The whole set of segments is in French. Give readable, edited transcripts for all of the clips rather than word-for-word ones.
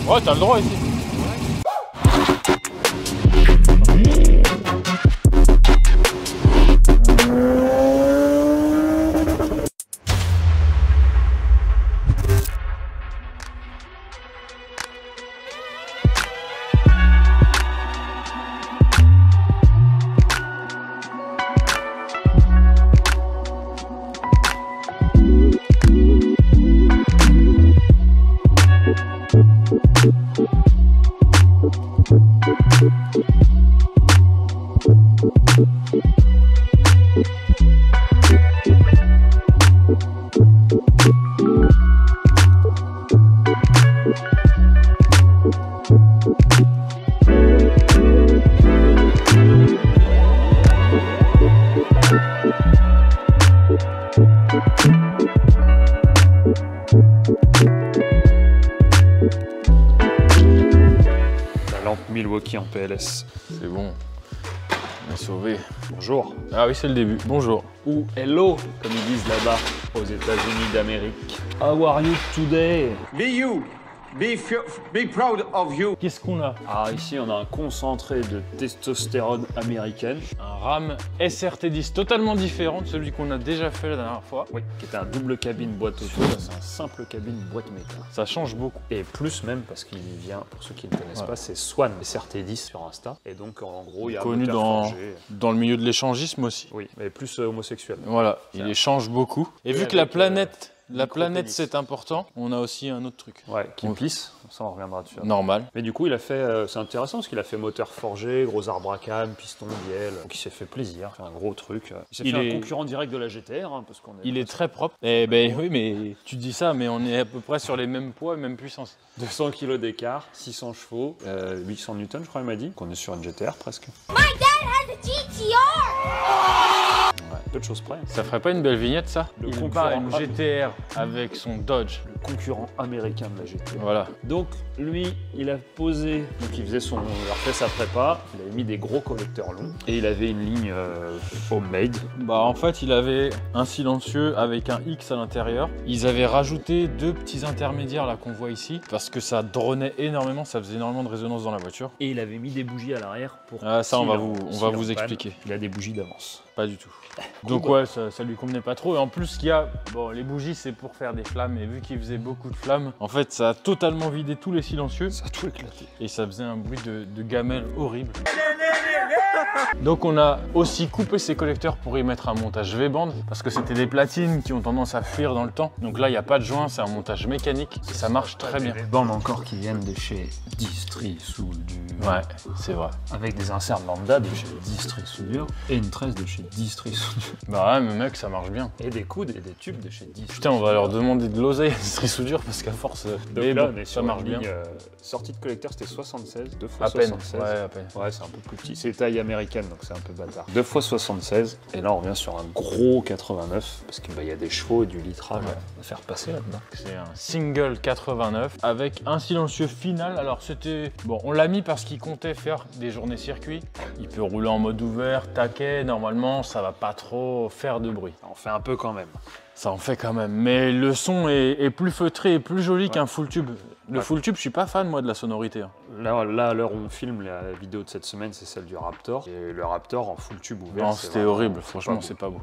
Ouais, t'as le droit ici. Milwaukee en PLS. C'est bon, on est sauvé. Bonjour. Ah oui, c'est le début. Bonjour. Ou hello, comme ils disent là-bas, aux États-Unis d'Amérique. How are you today? Be you. Be proud of you. Qu'est-ce qu'on a? Ah, ici, on a un concentré de testostérone américaine. Un RAM SRT10 totalement différent de celui qu'on a déjà fait la dernière fois. Oui, qui est un double cabine boîte auto. C'est un simple cabine boîte métal. Ça change beaucoup. Et plus même, parce qu'il vient, pour ceux qui ne connaissent pas, c'est Swan SRT10 sur Insta. Et donc, en gros, il y a connu un moteur forgé. dans le milieu de l'échangisme aussi. Oui, mais plus homosexuel. Voilà, il échange beaucoup. Et vu que la planète... La planète, c'est important. On a aussi un autre truc. Ouais, qui pisse. Ça, on reviendra dessus. Normal. Mais du coup, il a fait. C'est intéressant parce qu'il a fait moteur forgé, gros arbre à cam, piston, bielle. Donc, il s'est fait plaisir. Fait un gros truc. Il s'est fait un concurrent direct de la GTR. Hein, parce qu'on est il est très propre. Eh ben oui, mais tu dis ça, mais on est à peu près sur les mêmes poids et même puissance. 200 kg d'écart, 600 chevaux, 800 Newton, je crois, il m'a dit. Qu'on est sur une GTR presque. My dad has a GTR! Ouais, peu de choses près. Ça ferait pas une belle vignette, ça? Le Il concurrent bat une GTR avec son Dodge. Le concurrent américain de la GTR. Voilà. Donc, lui, il a posé. Donc, il faisait son. Il a refait sa prépa. Il avait mis des gros collecteurs longs. Et il avait une ligne homemade. Bah, en fait, il avait un silencieux avec un X à l'intérieur. Ils avaient rajouté deux petits intermédiaires là qu'on voit ici parce que ça dronait énormément, ça faisait énormément de résonance dans la voiture. Et il avait mis des bougies à l'arrière pour. Ah, ça, on va vous expliquer. Il a des bougies d'avance. Pas du tout. Donc ouais, ça lui convenait pas trop. Et en plus, qu'il y a, bon, les bougies, c'est pour faire des flammes. Et vu qu'il faisait beaucoup de flammes, en fait, ça a totalement vidé tous les silencieux. Ça a tout éclaté. Et ça faisait un bruit de gamelle horrible. Donc on a aussi coupé ces collecteurs pour y mettre un montage V-band parce que c'était des platines qui ont tendance à fuir dans le temps. Donc là, il n'y a pas de joint, c'est un montage mécanique et ça marche très bien. Des bandes encore qui viennent de chez Distri Soudure. Ouais, c'est vrai. Avec des inserts lambda de chez Distri Soudure et une tresse de chez Distri Soudure. Bah ouais, mais mec, ça marche bien. Et des coudes et des tubes de chez Distri. Putain, on va leur demander de l'oseille à Distri Soudure parce qu'à force, mais là, bon, ça marche bien. Sortie de collecteur, c'était 76, 2 x à 76. Peine. Ouais, à peine. Ouais, c'est un peu plus petit. C'est taille américaine, donc c'est un peu bazar. 2 x 76, et là on revient sur un gros 89, parce qu'il y a des chevaux et du litrage à faire passer là-dedans. C'est un single 89 avec un silencieux final. Alors c'était... Bon, on l'a mis parce qu'il comptait faire des journées circuit. Il peut rouler en mode ouvert, taquet, normalement ça va pas trop faire de bruit. On fait un peu quand même. Ça en fait quand même, mais le son est plus feutré et plus joli qu'un full tube. Le full tube, je suis pas fan moi de la sonorité. Hein. Là, à l'heure où on filme, la vidéo de cette semaine, c'est celle du Raptor. Et le Raptor en full tube ouvert. Non, c'était horrible, franchement, c'est pas beau.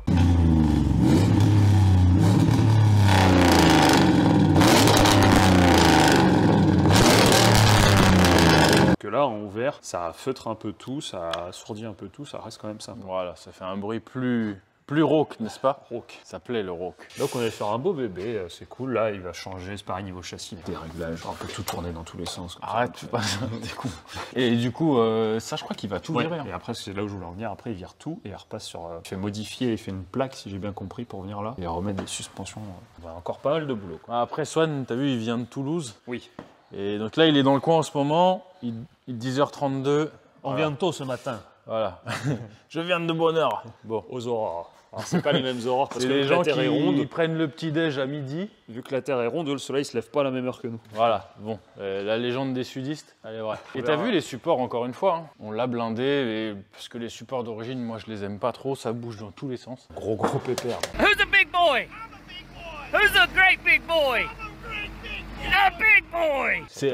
Que là, en ouvert, ça feutre un peu tout, ça assourdit un peu tout, ça reste quand même sympa. Voilà, ça fait un bruit plus rauque, n'est-ce pas? Rauque. Ça plaît le rauque. Donc on est sur un beau bébé, c'est cool. Là, il va changer, c'est pareil niveau châssis, des réglages, un peu tout tourner dans tous les sens. Arrête, tu passes, t'es con. Et du coup, ça, je crois qu'il va tout virer. Hein. Et après, c'est là où je voulais en venir. Après, il vire tout et il repasse sur. Il fait modifier, il fait une plaque, si j'ai bien compris, pour venir là. Et remettre des suspensions. On a encore pas mal de boulot, quoi. Après, Swan, t'as vu, il vient de Toulouse. Oui. Et donc là, il est dans le coin en ce moment. Il est 10h32. On vient de tôt ce matin. Voilà. Je viens de bonne heure. Bon. Aux aurores. Alors, c'est pas les mêmes aurores parce c'est que les gens la Terre est ronde. Ils prennent le petit-déj à midi. Vu que la Terre est ronde, le soleil se lève pas à la même heure que nous. Voilà, bon, la légende des sudistes, elle est vraie. Et t'as vu les supports, encore une fois, hein, on l'a blindé, parce que les supports d'origine, moi je les aime pas trop, ça bouge dans tous les sens. Gros pépère. Who's a big boy? Who's a great big boy? A big boy!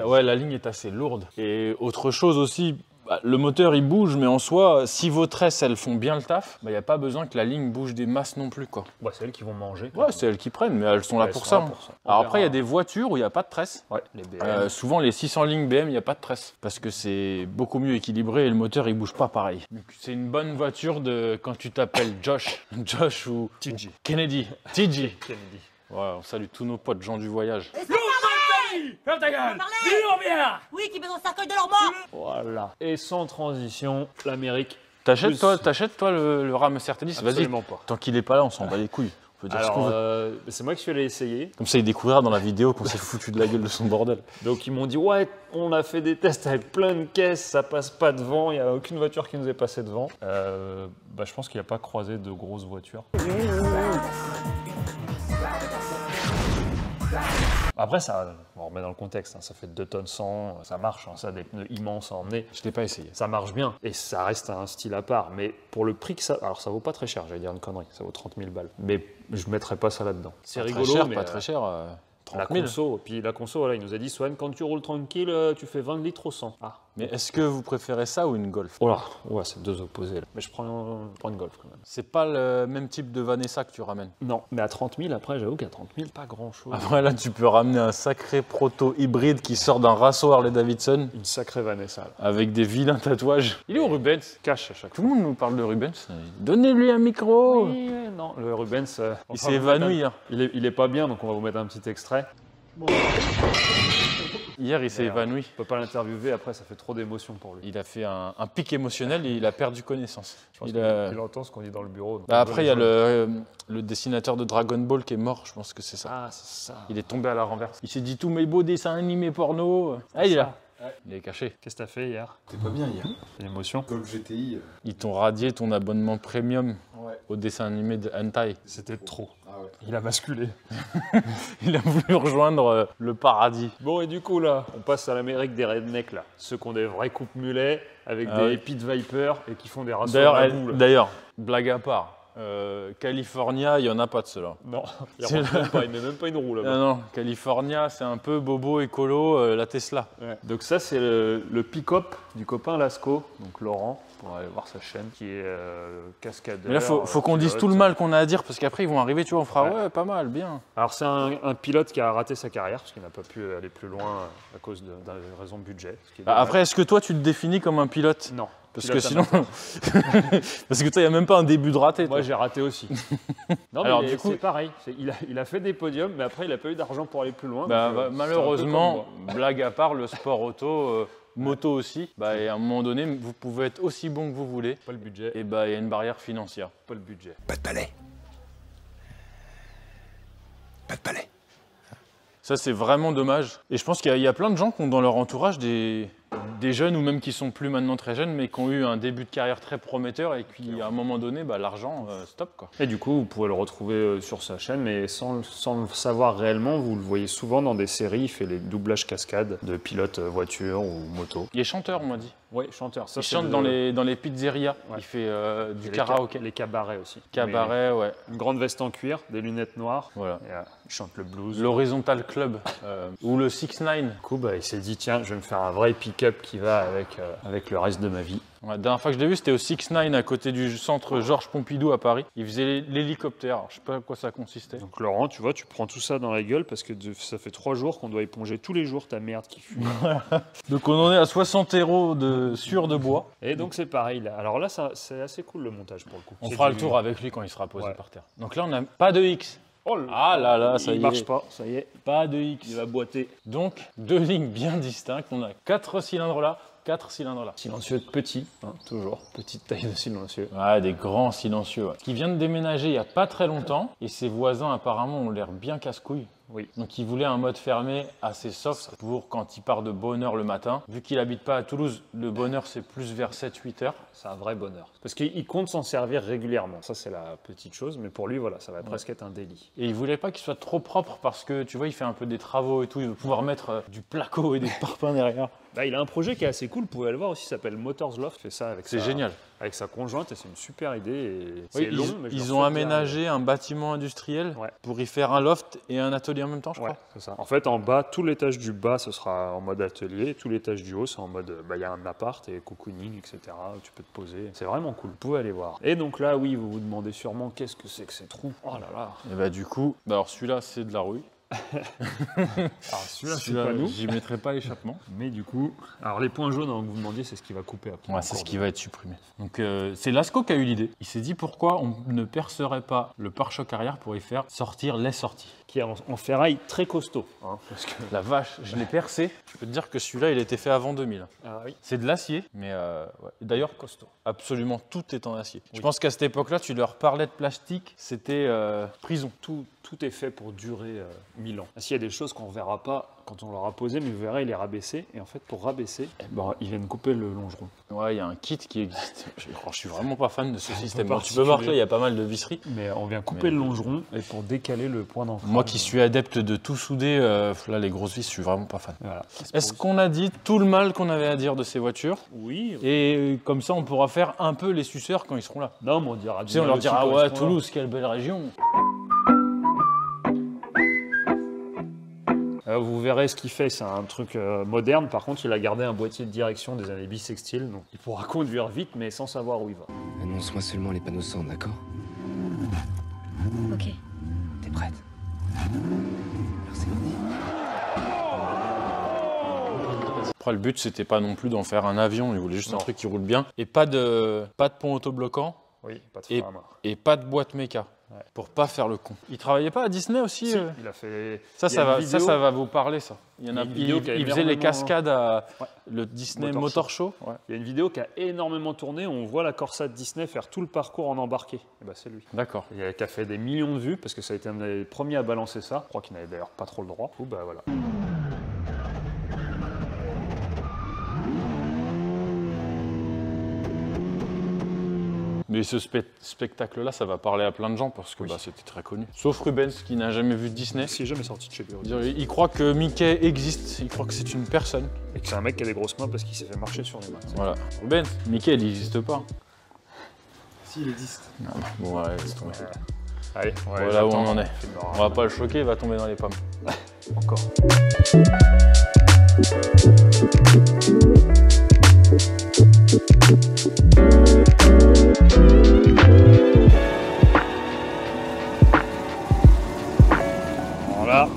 Ouais, la ligne est assez lourde. Et autre chose aussi, bah, le moteur il bouge, mais en soi, si vos tresses elles font bien le taf, il n'y a pas besoin que la ligne bouge des masses non plus, quoi. Ouais, c'est elles qui vont manger. Ouais, c'est elles qui prennent, mais elles sont là Elles pour sont ça. là pour ça. On Alors après, il y a verra. des voitures où il n'y a pas de tresse. Ouais, les BM. Souvent, les 600 lignes BM, il n'y a pas de tresse. Parce que c'est beaucoup mieux équilibré et le moteur, il bouge pas pareil. Donc, c'est une bonne voiture de quand tu t'appelles Josh. Josh ou TJ. Kennedy. TJ. Kennedy. Ouais, on salue tous nos potes gens du voyage. Ferme ta gueule! Dis on vient! Oui, qui met son cercueil de leur mort! Voilà. Et sans transition, l'Amérique. T'achètes Plus- toi le RAM SRT10? Vas-y. Absolument pas. Tant qu'il est pas là, on s'en bat les couilles. On peut dire ce qu'on Alors, veut. c'est moi qui suis allé essayer. Comme ça, il découvrira dans la vidéo qu'on s'est foutu de la gueule de son bordel. Donc ils m'ont dit ouais, on a fait des tests avec plein de caisses, ça passe pas devant, il n'y a aucune voiture qui nous est passée devant. Je pense qu'il n'y a pas croisé de grosses voitures. Après, ça, on remet dans le contexte, hein, ça fait 2 tonnes 100, ça marche, hein, ça a des pneus immenses à emmener. Je l'ai pas essayé. Ça marche bien et ça reste un style à part. Mais pour le prix que ça. Alors ça vaut pas très cher, j'allais dire une connerie, ça vaut 30 000 balles. Mais je mettrais pas ça là-dedans. C'est rigolo, Très cher, mais pas très cher. 30 la 000. conso, puis la conso, voilà, il nous a dit Swan, quand tu roules tranquille, tu fais 20 litres au 100. Ah. Mais est-ce que vous préférez ça ou une Golf? Oh là, ouais, c'est deux opposés. Là. Mais je prends une Golf quand même. C'est pas le même type de Vanessa que tu ramènes. Non, mais à 30 000, après, j'avoue qu'à 30 000, pas grand-chose. Après là, tu peux ramener un sacré proto hybride qui sort d'un Rasso Harley Davidson Une sacrée Vanessa. Là. avec des vilains tatouages. Il est où Rubens? Cache à chaque Tout fois. le monde nous parle de Rubens. Donnez-lui un micro. Oui, non, le Rubens. Il s'est évanoui hier. Il est pas bien, donc on va vous mettre un petit extrait. Hier, il s'est Merde. évanoui. On peut pas l'interviewer, après, ça fait trop d'émotions pour lui. Il a fait un pic émotionnel et il a perdu connaissance. Je pense Il a- qu'il entend ce qu'on dit dans le bureau. donc Bah, on après, il y doit a les le dessinateur de Dragon Ball qui est mort, je pense que c'est ça. Ah, c'est ça. Il est tombé à la renverse. Il s'est dit tous mes beaux dessins animés porno. Ah, il est là. Il est caché. Qu'est-ce que t'as fait hier? T'es pas bien hier. L'émotion. Golf GTI. Ils t'ont radié ton abonnement premium Ouais. au dessin animé de Hentai. C'était trop. Ah ouais. Il a basculé. Il a voulu rejoindre le paradis. Bon, et du coup, là, on passe à l'Amérique des rednecks, là. Ceux qui ont des vrais coupes mulets, avec Ah des oui. Pit Viper et qui font des rassements D'ailleurs, à bout, là. blague à part, California, il n'y en a pas de ceux-là. Non, il C'est rentre même pas, il met même pas une roue, là-bas. Non, non, California, c'est un peu bobo écolo, la Tesla. Ouais. Donc ça, c'est le pick-up du copain Lasco, donc Laurent, pour aller voir sa chaîne, qui est cascadeur. Mais là, faut qu'on dise pilote. tout le mal qu'on a à dire, parce qu'après, ils vont arriver, tu vois, on fera Ouais. ouais, pas mal, bien. Alors c'est un pilote qui a raté sa carrière, parce qu'il n'a pas pu aller plus loin à cause d'une raison de budget. ce qui est Bah, dommage. après, est-ce que toi, tu te définis comme un pilote? Non. Parce pilote que sinon. amateur. Parce que toi, il n'y a même pas un début de raté. Moi toi. j'ai raté aussi. Non, Alors, mais du coup- c'est pareil. Il a fait des podiums, mais après il n'a pas eu d'argent pour aller plus loin. Bah, donc, bah, c'est un peu malheureusement, comme moi. blague à part, le sport auto, moto aussi, bah, et à un moment donné, vous pouvez être aussi bon que vous voulez. Pas le budget. Et bah, il y a une barrière financière. Pas le budget. Pas de palais. Pas de palais. Ça, c'est vraiment dommage. Et je pense qu'il y a plein de gens qui ont dans leur entourage des jeunes, ou même qui sont plus maintenant très jeunes, mais qui ont eu un début de carrière très prometteur et qui, à un moment donné, bah, l'argent, stop, quoi. Et du coup, vous pouvez le retrouver sur sa chaîne, mais sans le savoir réellement, vous le voyez souvent dans des séries. Il fait les doublages cascades de pilotes voiture ou moto. Il est chanteur, on m'a dit. Oui, chanteur. Ça, Il c'est chante dans les pizzerias. Ouais. Il fait du les karaoké. Les cabarets aussi. Cabaret, ouais. Mais une grande veste en cuir, des lunettes noires. Voilà. Et, il chante le blues. L'Horizontal Club, ou le 6ix9ine. Du coup, bah, il s'est dit, tiens, je vais me faire un vrai pick-up qui va avec le reste de ma vie. Ouais, la dernière fois que je l'ai vu, c'était au 6ix9ine à côté du centre Georges Pompidou à Paris. Il faisait l'hélicoptère. Alors, je sais pas à quoi ça consistait. Donc Laurent, tu vois, tu prends tout ça dans la gueule parce que ça fait 3 jours qu'on doit éponger tous les jours ta merde qui fuit. Donc on en est à 60 € de bois. Et donc c'est pareil là. Alors là, c'est assez cool le montage pour le coup. On C'est fera du- le tour avec lui quand il sera posé Ouais. par terre. Donc là, on n'a pas de X. Oh là Ah là là, ça y est. il marche pas, ça y est. Pas de X. Il va boiter. Donc, deux lignes bien distinctes. On a 4 cylindres là, 4 cylindres là. Silencieux petit, hein, toujours. Petite taille de silencieux. Ouais, des grands silencieux. Ouais. Qui vient de déménager il n'y a pas très longtemps. Et ses voisins, apparemment, ont l'air bien casse-couilles. Oui. Donc il voulait un mode fermé assez soft pour quand il part de bonne heure le matin. Vu qu'il habite pas à Toulouse, le bonheur c'est plus vers 7-8 heures. C'est un vrai bonheur. Parce qu'il compte s'en servir régulièrement. Ça, c'est la petite chose. Mais pour lui, voilà, ça va presque être un délit. Et il voulait pas qu'il soit trop propre parce que tu vois, il fait un peu des travaux et tout. Il veut pouvoir mettre du placo et des parpaings derrière. Bah, il a un projet qui est assez cool. Vous pouvez le voir aussi. Il s'appelle Motors Loft. Il fait ça avec C'est génial. Avec sa conjointe. Et c'est une super idée. Et Oui, c'est long, mais je ils leur ont souhaite bien. aménagé un bâtiment industriel Ouais. pour y faire un loft et un atelier atelier en même temps, je crois. Ouais, c'est ça. En fait, en bas, tout l'étage du bas, ce sera en mode atelier. Tout l'étage du haut, c'est en mode, il y a un appart et cocooning, etc. Où tu peux te poser. C'est vraiment cool. Vous pouvez aller voir. Et donc là, oui, vous vous demandez sûrement qu'est-ce que c'est que ces trous. Oh là là. Et bah du coup, alors celui-là, c'est de la rouille. Alors celui-là, c'est pas nous. J'y mettrai pas l'échappement. Mais du coup, alors les points jaunes, hein, que vous demandiez, c'est ce qui va couper après. Ouais, c'est ce qui va être supprimé. Donc c'est Lasco qui a eu l'idée. Il s'est dit pourquoi on ne percerait pas le pare-choc arrière pour y faire sortir les sorties. Qui est en ferraille très costaud. Hein, parce que... La vache, je l'ai percé. Je peux te dire que celui-là, il a été fait avant 2000. Ah oui. C'est de l'acier, mais ouais. D'ailleurs, Costaud. absolument tout est en acier. Oui. Je pense qu'à cette époque-là, tu leur parlais de plastique, c'était prison. Tout est fait pour durer 1000 ans. S'il y a des choses qu'on ne verra pas quand on l'aura posé, mais vous verrez, il est rabaissé. Et en fait, pour rabaisser, ils viennent couper le longeron. Ouais, il y a un kit qui existe. Je suis vraiment pas fan de ce système. peu Tu peux voir que là, il y a pas mal de visseries. Mais on vient couper le longeron et pour décaler le point d'ancrage. Moi qui suis adepte de tout souder, là, les grosses vis, je suis vraiment pas fan. Voilà. Est-ce qu'on a dit tout le mal qu'on avait à dire de ces voitures? Oui. Et comme ça, on pourra faire un peu les suceurs quand ils seront là. Non, mais on dira. Tu sais, on leur dira, ouais, Toulouse, quelle belle région. Vous verrez ce qu'il fait, c'est un truc moderne. Par contre, il a gardé un boîtier de direction des années bissextiles. Donc il pourra conduire vite, mais sans savoir où il va. Annonce-moi seulement les panneaux sang, d'accord? Ok. T'es prête? Merci, Mandy. Après, le but, c'était pas non plus d'en faire un avion. Il voulait juste un Non. truc qui roule bien. Et pas de pont autobloquant Oui, pas de Et- frein à main. et pas de boîte méca. Ouais. Pour pas faire le con. Il travaillait pas à Disney aussi Si, il a fait. Ça, il y a une vidéo- ça va vous parler, ça. Il y en a, Il y a une vidéo qui a il faisait les énormément- cascades à Ouais. le Disney Motor Motor Show. Ouais. Il y a une vidéo qui a énormément tourné. On voit la Corsa de Disney faire tout le parcours en embarqué. Et bah, c'est lui. D'accord. Qui a fait des millions de vues parce que ça a été un des premiers à balancer ça. Je crois qu'il n'avait d'ailleurs pas trop le droit. Bah voilà. Mais ce spectacle-là, ça va parler à plein de gens parce que bah, c'était très connu. Sauf Rubens qui n'a jamais vu de Disney. Qui est jamais sorti de chez lui. Il croit que Mickey existe, il croit que c'est une personne. Et que c'est un mec qui a des grosses mains parce qu'il s'est fait marcher sur les mains. Voilà. Rubens, Mickey, il n'existe pas. S'il existe. Bon, ouais, laisse tomber. Allez, Voilà où on en est. On va pas le choquer, il va tomber dans les pommes. Encore. Voilà.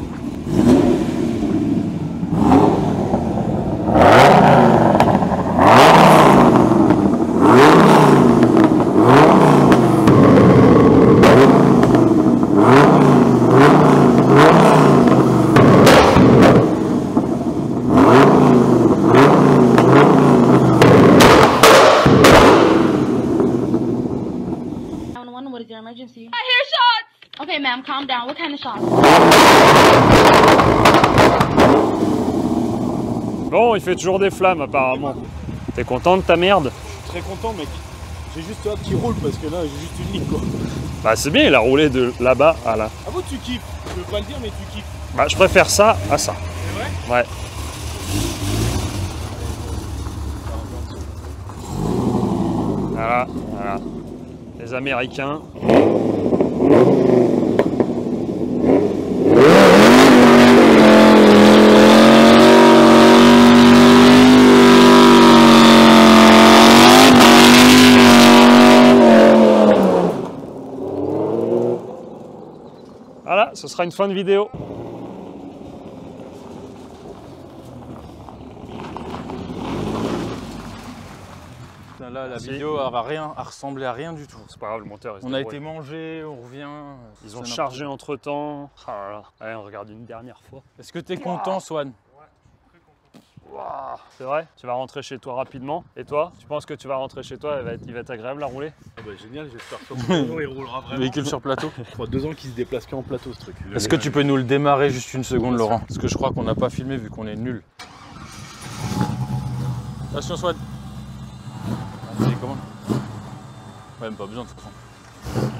What is your emergency? I hear shots! Okay, ma'am, calm down. What kind of shots? Bon, il fait toujours des flammes apparemment. T'es content de ta merde? Très content, mec. J'ai juste hâte qu'il roule parce que là, j'ai juste une ligne, quoi. Bah c'est bien, il a roulé de là-bas à là. Ah bon, tu kiffes? Je veux pas le dire, mais tu kiffes. Bah je préfère ça à ça. C'est vrai? Ouais. Voilà, voilà. Les Américains. Voilà, ce sera une fin de vidéo. Là, la Merci. vidéo elle va ressembler à rien du tout. C'est pas grave, le monteur il se On a débrouille. été mangé, on revient. Ils ont c'est chargé entre temps. Ah là là. Allez, on regarde une dernière fois. Est-ce que t'es content, Swan? Waouh. C'est vrai? Tu vas rentrer chez toi rapidement. Et toi? Tu penses que tu vas rentrer chez toi, il va être agréable à rouler? Ah bah génial, j'espère que il roulera vraiment. Véhicule sur plateau. Ça fera 2 ans qu'il se déplace qu'en plateau, ce truc. Est-ce que tu peux nous le démarrer juste une seconde, Laurent? Parce que je crois qu'on n'a pas filmé vu qu'on est nul. Attention, Swan. C'est comment? Ouais, même pas besoin de toute façon.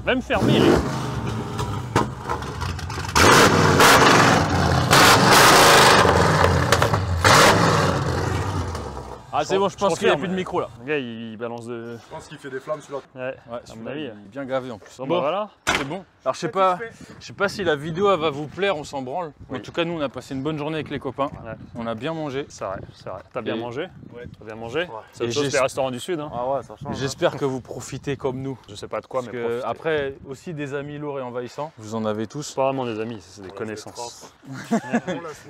Même fermé, il est. Ah c'est bon, je pense qu'il n'y a plus de micro là. Le gars, il balance de... Je pense qu'il fait des flammes sur la... Ouais, Ouais, à mon avis. il est bien gavé en plus. Bon, bah voilà. C'est bon. Alors je sais pas si la vidéo elle va vous plaire, on s'en branle. En tout cas nous on a passé une bonne journée avec les copains. Ouais. On a bien mangé. C'est vrai, c'est vrai. T'as bien mangé? Ouais. T'as bien mangé? Ouais. C'est autre Et chose que j'ai- les restaurants du Sud, hein. Ah ouais, ça change. J'espère que vous profitez comme nous. Je sais pas de quoi, Parce mais que profitez. après aussi des amis lourds et envahissants, vous en avez tous. C'est pas vraiment des amis, c'est des connaissances.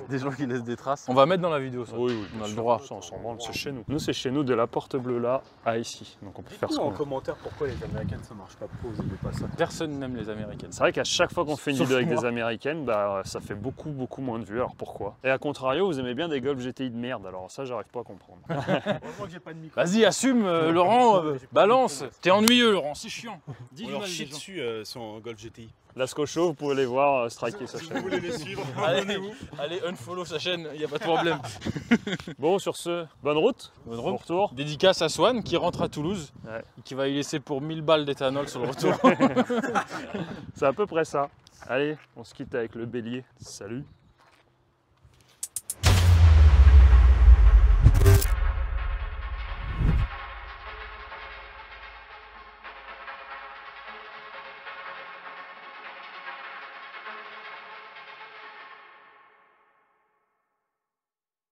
Des gens qui laissent des traces. On va mettre dans la vidéo ça. Oui, oui, On a le sûr. droit. Ça, on s'en branle, c'est chez nous. Nous, c'est chez nous, de la porte bleue là à ici. Donc on peut faire ce Dites-nous qu'on en veut. commentaire pourquoi les Américaines ça marche pas, pourquoi vous aimez pas ça. Personne n'aime les Américaines. C'est vrai qu'à chaque fois qu'on fait une Sauf vidéo avec moi. des Américaines, bah ça fait beaucoup moins de vues, alors pourquoi? Et à contrario, vous aimez bien des Golf GTI de merde, alors ça j'arrive pas à comprendre. Heureusement que j'ai pas de micro. Vas-y, assume, Laurent, balance. T'es ennuyeux, Laurent, c'est chiant. Dis On du leur mal des chie gens. dessus son Golf GTI. Lasco Show, vous pouvez les voir striker sa Si vous chaîne. voulez les suivre, Allez, abonnez-vous. allez, unfollow sa chaîne, y a pas de problème. Bon, sur ce, bonne route, Bonne bon route. retour. Dédicace à Swan qui rentre à Toulouse, Ouais. et qui va y laisser pour 1000 balles d'éthanol sur le retour. C'est à peu près ça. Allez, on se quitte avec le bélier. Salut.